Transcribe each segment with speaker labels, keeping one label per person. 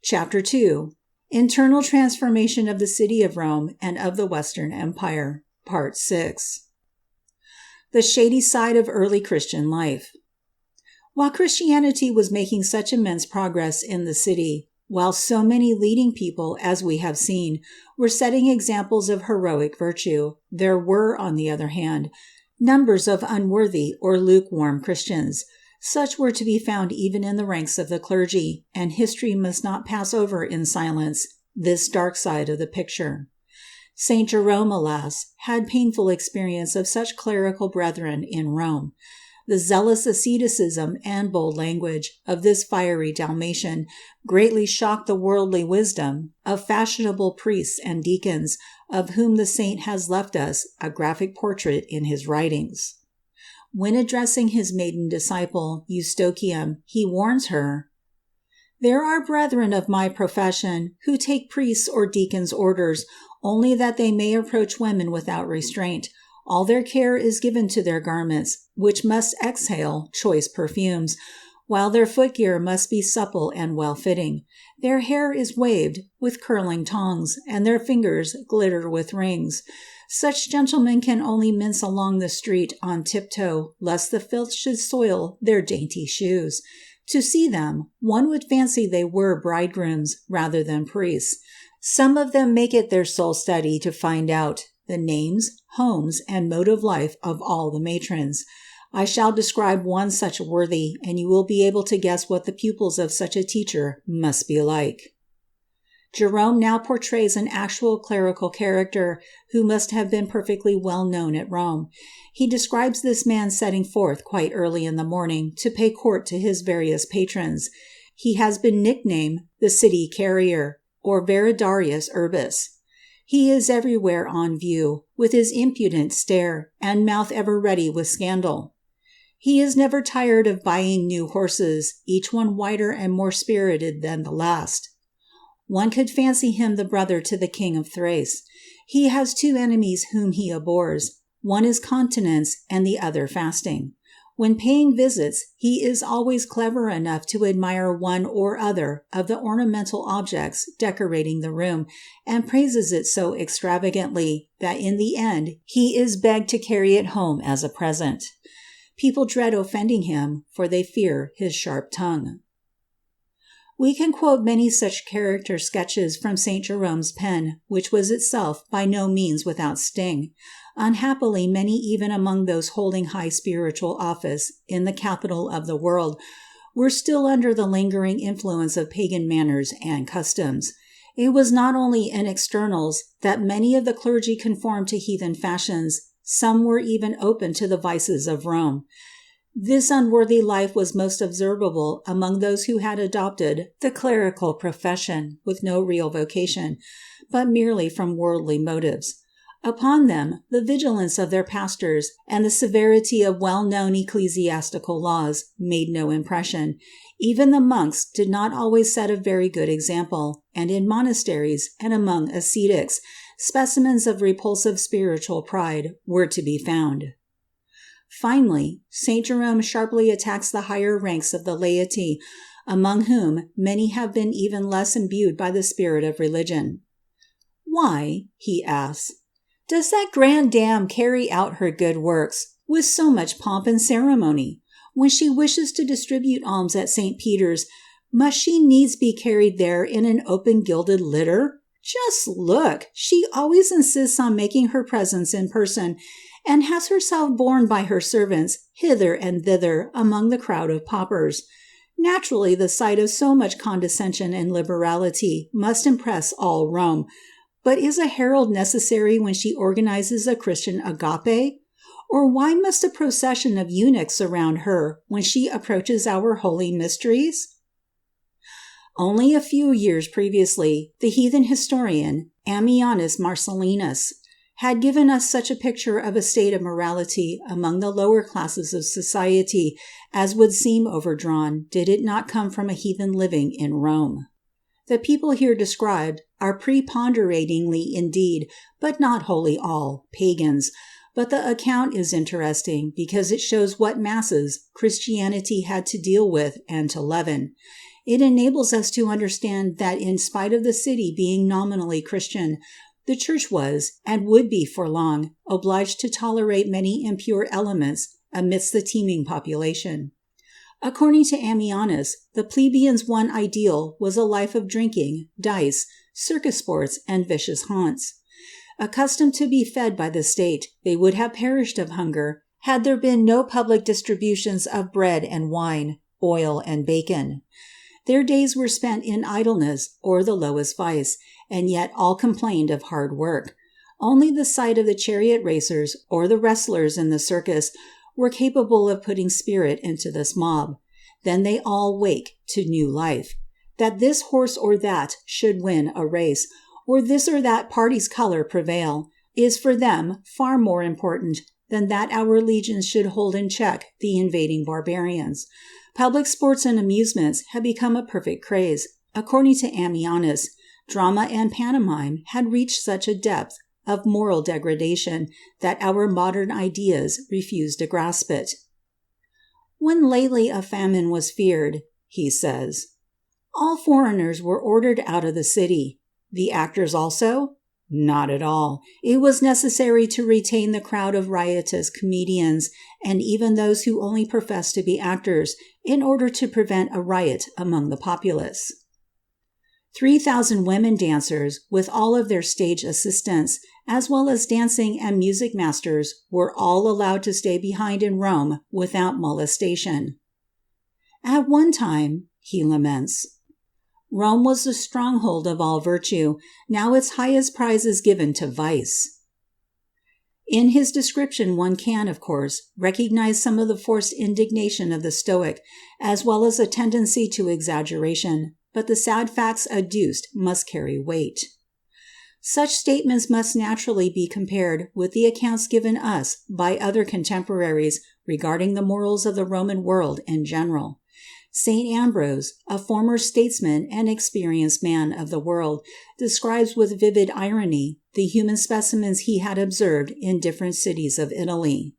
Speaker 1: Chapter 2. Internal Transformation of the City of Rome and of the Western Empire. Part 6. The shady side of early Christian life. While Christianity was making such immense progress in the city, while so many leading people, as we have seen, were setting examples of heroic virtue, there were, on the other hand, numbers of unworthy or lukewarm Christians. Such were to be found even in the ranks of the clergy, and history must not pass over in silence this dark side of the picture. St. Jerome, alas, had painful experience of such clerical brethren in Rome. The zealous asceticism and bold language of this fiery Dalmatian greatly shocked the worldly wisdom of fashionable priests and deacons, of whom the saint has left us a graphic portrait in his writings. When addressing his maiden disciple, Eustochium, he warns her, "There are brethren of my profession who take priests' or deacons' orders only that they may approach women without restraint. All their care is given to their garments, which must exhale choice perfumes, while their footgear must be supple and well-fitting. Their hair is waved with curling tongs, and their fingers glitter with rings. Such gentlemen can only mince along the street on tiptoe, lest the filth should soil their dainty shoes. To see them, one would fancy they were bridegrooms rather than priests. Some of them make it their sole study to find out the names, homes, and mode of life of all the matrons. I shall describe one such worthy, and you will be able to guess what the pupils of such a teacher must be like." Jerome now portrays an actual clerical character who must have been perfectly well known at Rome. He describes this man setting forth quite early in the morning to pay court to his various patrons. He has been nicknamed the City Carrier, or Veridarius Urbis. He is everywhere on view, with his impudent stare, and mouth ever ready with scandal. He is never tired of buying new horses, each one whiter and more spirited than the last. One could fancy him the brother to the king of Thrace. He has two enemies whom he abhors. One is continence and the other fasting. When paying visits, he is always clever enough to admire one or other of the ornamental objects decorating the room, and praises it so extravagantly that in the end he is begged to carry it home as a present. People dread offending him, for they fear his sharp tongue. We can quote many such character sketches from St. Jerome's pen, which was itself by no means without sting. Unhappily, many even among those holding high spiritual office in the capital of the world were still under the lingering influence of pagan manners and customs. It was not only in externals that many of the clergy conformed to heathen fashions, some were even open to the vices of Rome. This unworthy life was most observable among those who had adopted the clerical profession with no real vocation, but merely from worldly motives. Upon them, the vigilance of their pastors and the severity of well-known ecclesiastical laws made no impression. Even the monks did not always set a very good example, and in monasteries and among ascetics, specimens of repulsive spiritual pride were to be found. Finally, St. Jerome sharply attacks the higher ranks of the laity, among whom many have been even less imbued by the spirit of religion. "Why," he asks, "does that grand dame carry out her good works with so much pomp and ceremony? When she wishes to distribute alms at St. Peter's, must she needs be carried there in an open gilded litter? Just look, she always insists on making her presence in person, and has herself borne by her servants hither and thither among the crowd of paupers. Naturally, the sight of so much condescension and liberality must impress all Rome. But is a herald necessary when she organizes a Christian agape? Or why must a procession of eunuchs surround her when she approaches our holy mysteries?" Only a few years previously, the heathen historian Ammianus Marcellinus had given us such a picture of a state of morality among the lower classes of society as would seem overdrawn did it not come from a heathen living in Rome. The people here described are preponderatingly indeed, but not wholly all, pagans, but the account is interesting because it shows what masses Christianity had to deal with and to leaven. It enables us to understand that in spite of the city being nominally Christian, the church was, and would be for long, obliged to tolerate many impure elements amidst the teeming population. According to Ammianus, the plebeians' one ideal was a life of drinking, dice, circus sports, and vicious haunts. Accustomed to be fed by the state, they would have perished of hunger had there been no public distributions of bread and wine, oil and bacon. Their days were spent in idleness or the lowest vice, and yet all complained of hard work. Only the sight of the chariot racers or the wrestlers in the circus were capable of putting spirit into this mob. Then they all wake to new life. That this horse or that should win a race, or this or that party's color prevail, is for them far more important than that our legions should hold in check the invading barbarians. Public sports and amusements had become a perfect craze. According to Ammianus, drama and pantomime had reached such a depth of moral degradation that our modern ideas refuse to grasp it. When lately a famine was feared, he says, all foreigners were ordered out of the city. The actors also? Not at all. It was necessary to retain the crowd of riotous comedians, and even those who only professed to be actors, in order to prevent a riot among the populace. 3,000 women dancers, with all of their stage assistants, as well as dancing and music masters, were all allowed to stay behind in Rome without molestation. At one time, he laments, Rome was the stronghold of all virtue. Now its highest prize is given to vice. In his description, one can, of course, recognize some of the forced indignation of the Stoic, as well as a tendency to exaggeration, but the sad facts adduced must carry weight. Such statements must naturally be compared with the accounts given us by other contemporaries regarding the morals of the Roman world in general. St. Ambrose, a former statesman and experienced man of the world, describes with vivid irony the human specimens he had observed in different cities of Italy.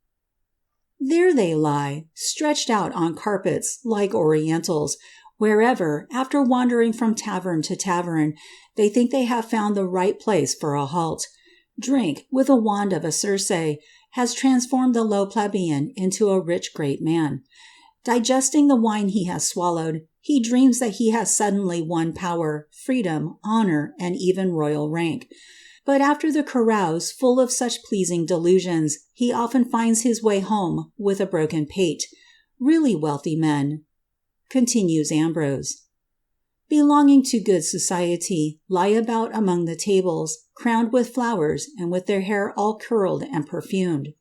Speaker 1: There they lie, stretched out on carpets like Orientals, wherever, after wandering from tavern to tavern, they think they have found the right place for a halt. Drink, with a wand of a Circe, has transformed the low plebeian into a rich great man. Digesting the wine he has swallowed, he dreams that he has suddenly won power, freedom, honor, and even royal rank. But after the carouse full of such pleasing delusions, he often finds his way home with a broken pate. Really wealthy men, continues Ambrose, belonging to good society, lie about among the tables, crowned with flowers and with their hair all curled and perfumed.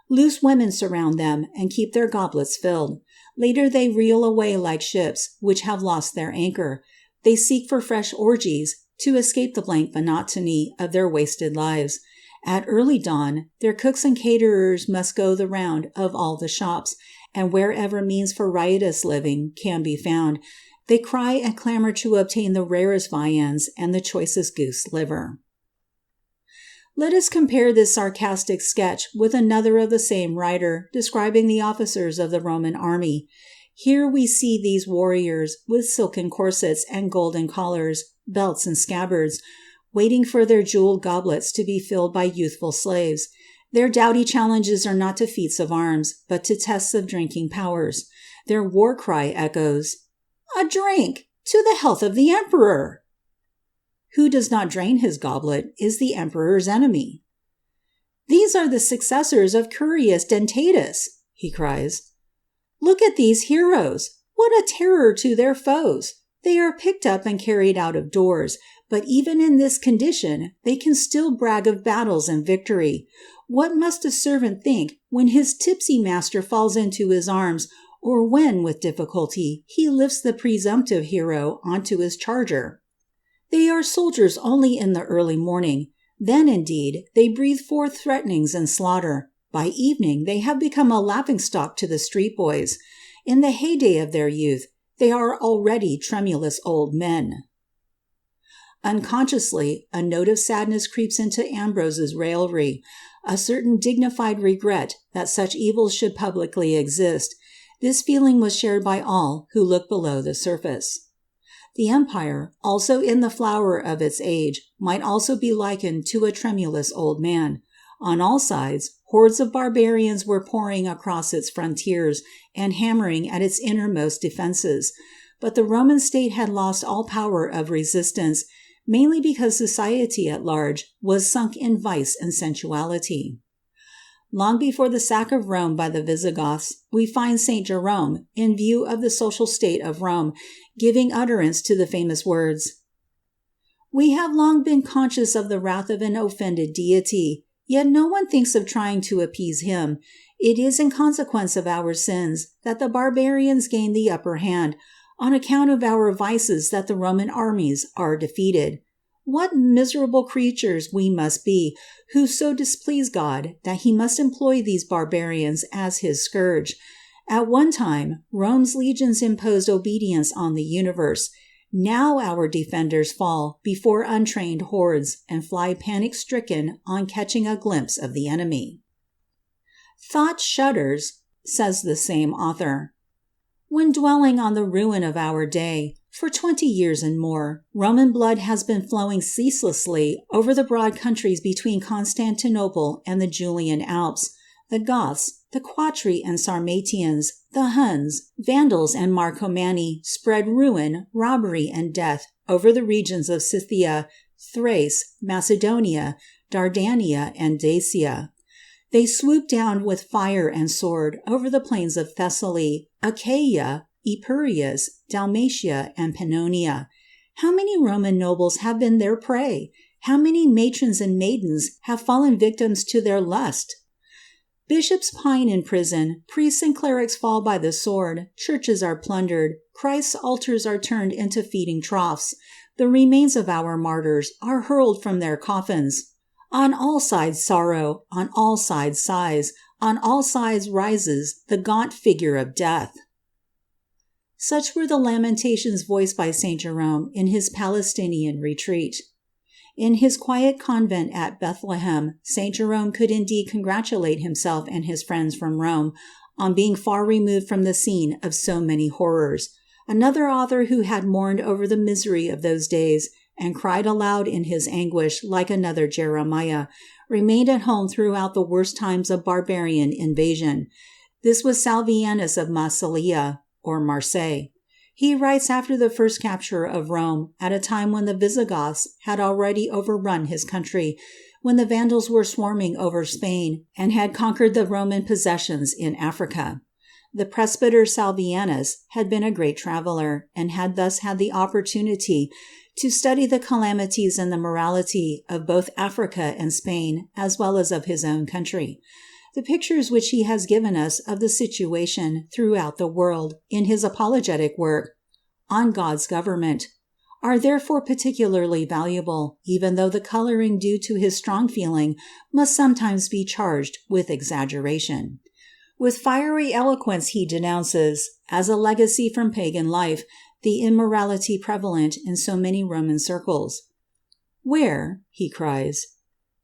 Speaker 1: Loose women surround them and keep their goblets filled. Later they reel away like ships which have lost their anchor. They seek for fresh orgies to escape the blank monotony of their wasted lives. At early dawn, their cooks and caterers must go the round of all the shops, and wherever means for riotous living can be found, they cry and clamor to obtain the rarest viands and the choicest goose liver. Let us compare this sarcastic sketch with another of the same writer, describing the officers of the Roman army. Here we see these warriors with silken corsets and golden collars, belts and scabbards, waiting for their jeweled goblets to be filled by youthful slaves. Their doughty challenges are not to feats of arms, but to tests of drinking powers. Their war cry echoes, "A drink! To the health of the emperor!" Who does not drain his goblet is the emperor's enemy. "These are the successors of Curius Dentatus," he cries. "Look at these heroes! What a terror to their foes! They are picked up and carried out of doors, but even in this condition they can still brag of battles and victory. What must a servant think when his tipsy master falls into his arms, or when, with difficulty, he lifts the presumptive hero onto his charger? They are soldiers only in the early morning. Then, indeed, they breathe forth threatenings and slaughter. By evening, they have become a laughingstock to the street boys. In the heyday of their youth, they are already tremulous old men." Unconsciously, a note of sadness creeps into Ambrose's raillery, a certain dignified regret that such evils should publicly exist. This feeling was shared by all who look below the surface. The empire, also in the flower of its age, might also be likened to a tremulous old man. On all sides, hordes of barbarians were pouring across its frontiers and hammering at its innermost defenses. But the Roman state had lost all power of resistance, mainly because society at large was sunk in vice and sensuality. Long before the sack of Rome by the Visigoths, we find St. Jerome, in view of the social state of Rome, giving utterance to the famous words, "We have long been conscious of the wrath of an offended deity, yet no one thinks of trying to appease him. It is in consequence of our sins that the barbarians gain the upper hand, on account of our vices that the Roman armies are defeated. What miserable creatures we must be, who so displease God that he must employ these barbarians as his scourge. At one time, Rome's legions imposed obedience on the universe. Now our defenders fall before untrained hordes and fly panic-stricken on catching a glimpse of the enemy." Thought shudders, says the same author. When dwelling on the ruin of our day, for 20 years and more, Roman blood has been flowing ceaselessly over the broad countries between Constantinople and the Julian Alps. The Goths, the Quatri and Sarmatians, the Huns, Vandals and Marcomanni spread ruin, robbery, and death over the regions of Scythia, Thrace, Macedonia, Dardania, and Dacia. They swooped down with fire and sword over the plains of Thessaly, Achaia, Epirus, Dalmatia, and Pannonia. How many Roman nobles have been their prey? How many matrons and maidens have fallen victims to their lust? Bishops pine in prison, priests and clerics fall by the sword, churches are plundered, Christ's altars are turned into feeding troughs. The remains of our martyrs are hurled from their coffins. On all sides sorrow, on all sides sighs, on all sides rises the gaunt figure of death. Such were the lamentations voiced by St. Jerome in his Palestinian retreat. In his quiet convent at Bethlehem, St. Jerome could indeed congratulate himself and his friends from Rome on being far removed from the scene of so many horrors. Another author who had mourned over the misery of those days and cried aloud in his anguish like another Jeremiah, remained at home throughout the worst times of barbarian invasion. This was Salvianus of Massilia, or Marseille. He writes after the first capture of Rome, at a time when the Visigoths had already overrun his country, when the Vandals were swarming over Spain and had conquered the Roman possessions in Africa. The presbyter Salvianus had been a great traveler, and had thus had the opportunity to study the calamities and the morality of both Africa and Spain, as well as of his own country. The pictures which he has given us of the situation throughout the world in his apologetic work, On God's Government, are therefore particularly valuable, even though the coloring due to his strong feeling must sometimes be charged with exaggeration. With fiery eloquence he denounces, as a legacy from pagan life, the immorality prevalent in so many Roman circles. "Where," he cries,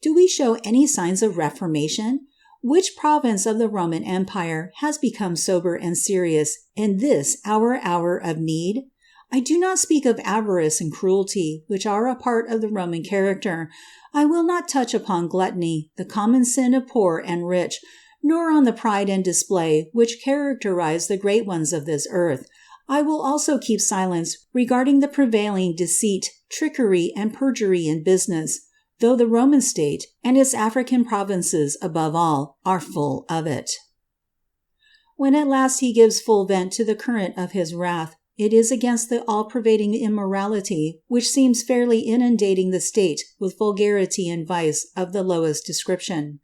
Speaker 1: "do we show any signs of reformation? Which province of the Roman Empire has become sober and serious in this our hour of need? I do not speak of avarice and cruelty, which are a part of the Roman character. I will not touch upon gluttony, the common sin of poor and rich, nor on the pride and display which characterize the great ones of this earth. I will also keep silence regarding the prevailing deceit, trickery, and perjury in business, though the Roman state, and its African provinces above all, are full of it." When at last he gives full vent to the current of his wrath, it is against the all-pervading immorality which seems fairly inundating the state with vulgarity and vice of the lowest description.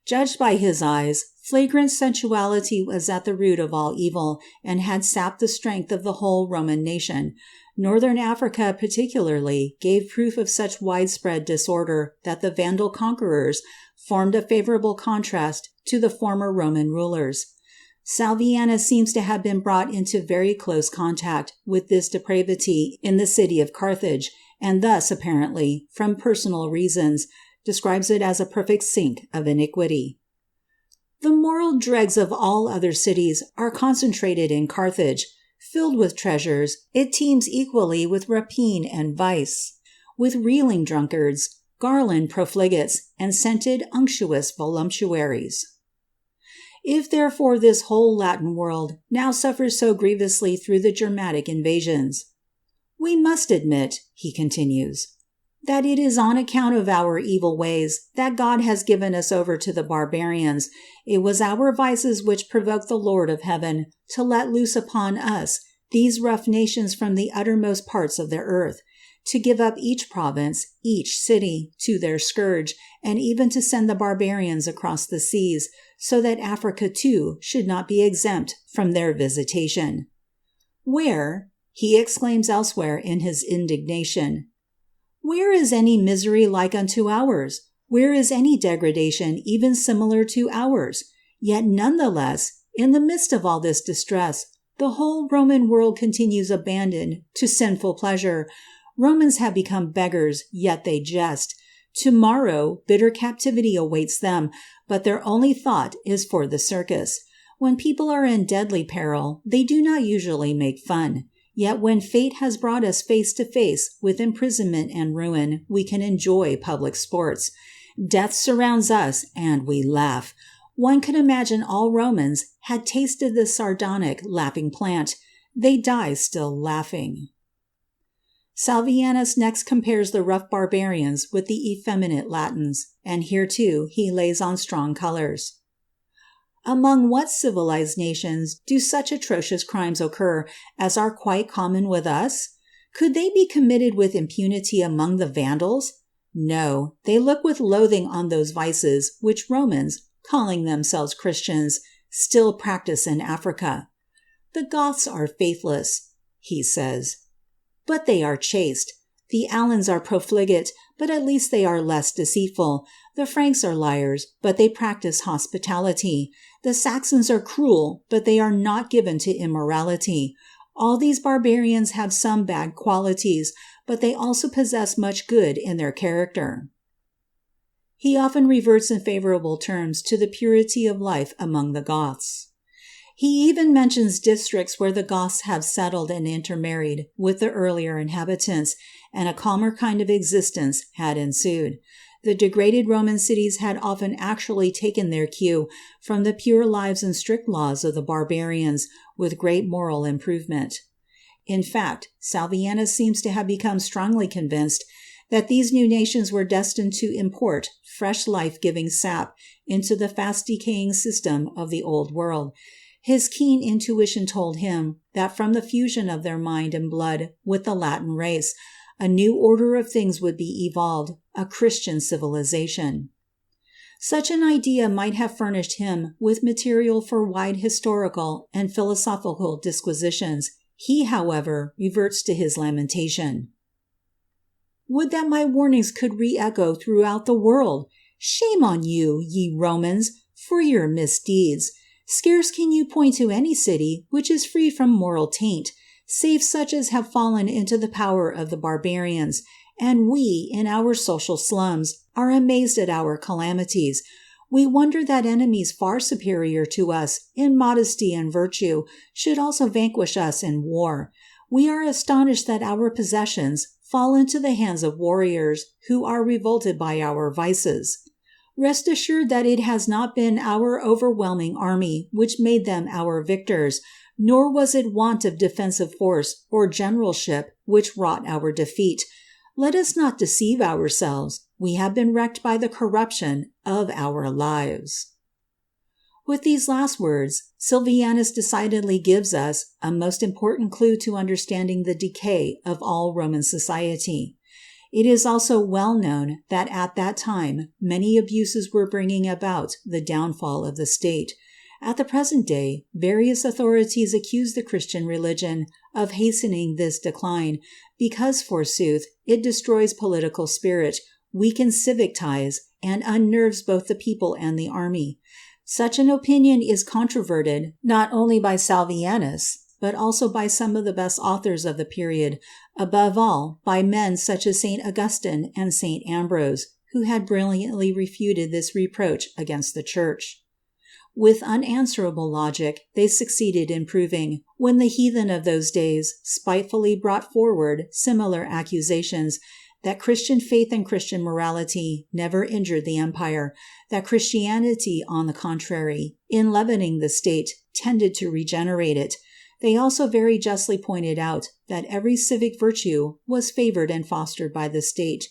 Speaker 1: Judged by his eyes, flagrant sensuality was at the root of all evil, and had sapped the strength of the whole Roman nation. Northern Africa particularly gave proof of such widespread disorder that the Vandal conquerors formed a favorable contrast to the former Roman rulers. Salvianus seems to have been brought into very close contact with this depravity in the city of Carthage, and thus, apparently, from personal reasons, describes it as a perfect sink of iniquity. "The moral dregs of all other cities are concentrated in Carthage. Filled with treasures, it teems equally with rapine and vice, with reeling drunkards, garland profligates, and scented unctuous voluptuaries. If therefore this whole Latin world now suffers so grievously through the Germanic invasions, we must admit, he continues, that it is on account of our evil ways that God has given us over to the barbarians. It was our vices which provoked the Lord of heaven to let loose upon us these rough nations from the uttermost parts of the earth, to give up each province, each city, to their scourge, and even to send the barbarians across the seas, so that Africa too should not be exempt from their visitation. Where, he exclaims elsewhere in his indignation, where is any misery like unto ours? Where is any degradation even similar to ours? Yet none the less, in the midst of all this distress, the whole Roman world continues abandoned to sinful pleasure. Romans have become beggars, yet they jest. Tomorrow, bitter captivity awaits them, but their only thought is for the circus. When people are in deadly peril, they do not usually make fun. Yet when fate has brought us face to face with imprisonment and ruin, we can enjoy public sports. Death surrounds us, and we laugh. One could imagine all Romans had tasted the sardonic, laughing plant. They die still laughing. Salvianus next compares the rough barbarians with the effeminate Latins, and here too he lays on strong colors. Among what civilized nations do such atrocious crimes occur as are quite common with us? Could they be committed with impunity among the Vandals? No, they look with loathing on those vices which Romans, calling themselves Christians, still practice in Africa. The Goths are faithless, he says, but they are chaste. The Alans are profligate, but at least they are less deceitful. The Franks are liars, but they practice hospitality. The Saxons are cruel, but they are not given to immorality. All these barbarians have some bad qualities, but they also possess much good in their character. He often reverts in favorable terms to the purity of life among the Goths. He even mentions districts where the Goths have settled and intermarried with the earlier inhabitants, and a calmer kind of existence had ensued. The degraded Roman cities had often actually taken their cue from the pure lives and strict laws of the barbarians, with great moral improvement. In fact, Salvianus seems to have become strongly convinced that these new nations were destined to import fresh life-giving sap into the fast-decaying system of the Old World. His keen intuition told him that from the fusion of their mind and blood with the Latin race, a new order of things would be evolved, a Christian civilization. Such an idea might have furnished him with material for wide historical and philosophical disquisitions. He, however, reverts to his lamentation. Would that my warnings could re-echo throughout the world! Shame on you, ye Romans, for your misdeeds! Scarce can you point to any city which is free from moral taint, save such as have fallen into the power of the barbarians, and we, in our social slums, are amazed at our calamities. We wonder that enemies far superior to us in modesty and virtue should also vanquish us in war. We are astonished that our possessions fall into the hands of warriors who are revolted by our vices. Rest assured that it has not been our overwhelming army which made them our victors, nor was it want of defensive force or generalship which wrought our defeat. Let us not deceive ourselves. We have been wrecked by the corruption of our lives. With these last words, Salvianus decidedly gives us a most important clue to understanding the decay of all Roman society. It is also well known that at that time many abuses were bringing about the downfall of the state. At the present day, various authorities accuse the Christian religion of hastening this decline because, forsooth, it destroys political spirit, weakens civic ties, and unnerves both the people and the army. Such an opinion is controverted not only by Salvianus, but also by some of the best authors of the period, above all by men such as St. Augustine and St. Ambrose, who had brilliantly refuted this reproach against the Church. With unanswerable logic, they succeeded in proving, when the heathen of those days spitefully brought forward similar accusations, that Christian faith and Christian morality never injured the empire, that Christianity, on the contrary, in leavening the state, tended to regenerate it. They also very justly pointed out that every civic virtue was favored and fostered by the state.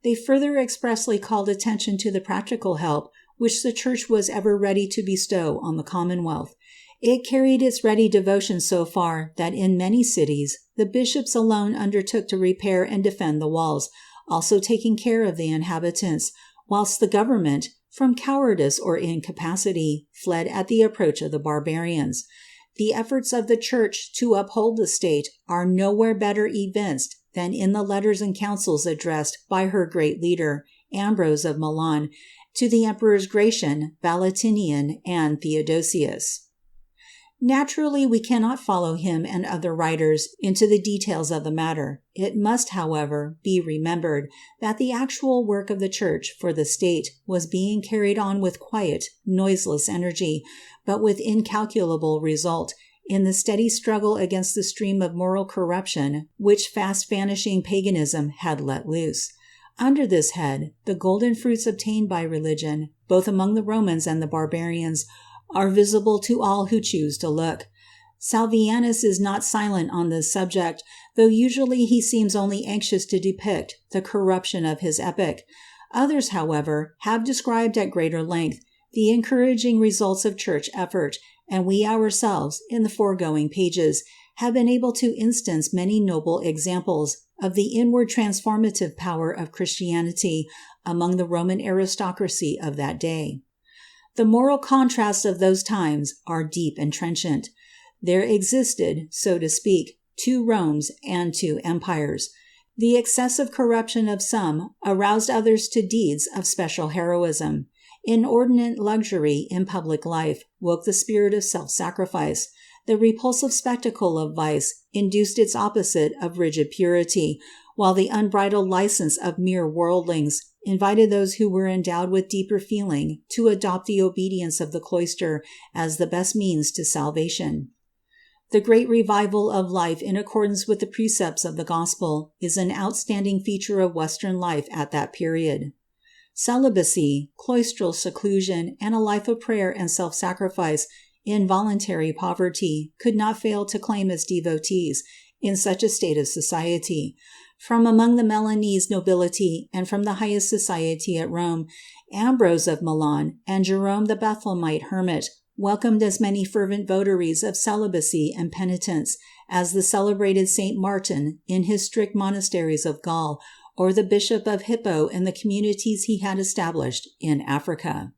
Speaker 1: They further expressly called attention to the practical help which the Church was ever ready to bestow on the Commonwealth. It carried its ready devotion so far that in many cities the bishops alone undertook to repair and defend the walls, also taking care of the inhabitants, whilst the government, from cowardice or incapacity, fled at the approach of the barbarians. The efforts of the Church to uphold the state are nowhere better evinced than in the letters and counsels addressed by her great leader, Ambrose of Milan, to the emperors Gratian, Valentinian, and Theodosius. Naturally, we cannot follow him and other writers into the details of the matter. It must, however, be remembered that the actual work of the Church for the state was being carried on with quiet, noiseless energy, but with incalculable result, in the steady struggle against the stream of moral corruption which fast-vanishing paganism had let loose. Under this head, the golden fruits obtained by religion, both among the Romans and the barbarians, are visible to all who choose to look. Salvianus is not silent on this subject, though usually he seems only anxious to depict the corruption of his epoch. Others, however, have described at greater length the encouraging results of church effort, and we ourselves, in the foregoing pages, have been able to instance many noble examples of the inward transformative power of Christianity among the Roman aristocracy of that day. The moral contrasts of those times are deep and trenchant. There existed, so to speak, two Romes and two empires. The excessive corruption of some aroused others to deeds of special heroism. Inordinate luxury in public life woke the spirit of self-sacrifice. The repulsive spectacle of vice induced its opposite of rigid purity, while the unbridled license of mere worldlings invited those who were endowed with deeper feeling to adopt the obedience of the cloister as the best means to salvation. The great revival of life in accordance with the precepts of the gospel is an outstanding feature of Western life at that period. Celibacy, cloistral seclusion, and a life of prayer and self-sacrifice in voluntary poverty could not fail to claim its devotees in such a state of society. From among the Milanese nobility and from the highest society at Rome, Ambrose of Milan and Jerome the Bethlehemite hermit welcomed as many fervent votaries of celibacy and penitence as the celebrated Saint Martin in his strict monasteries of Gaul, or the Bishop of Hippo in the communities he had established in Africa.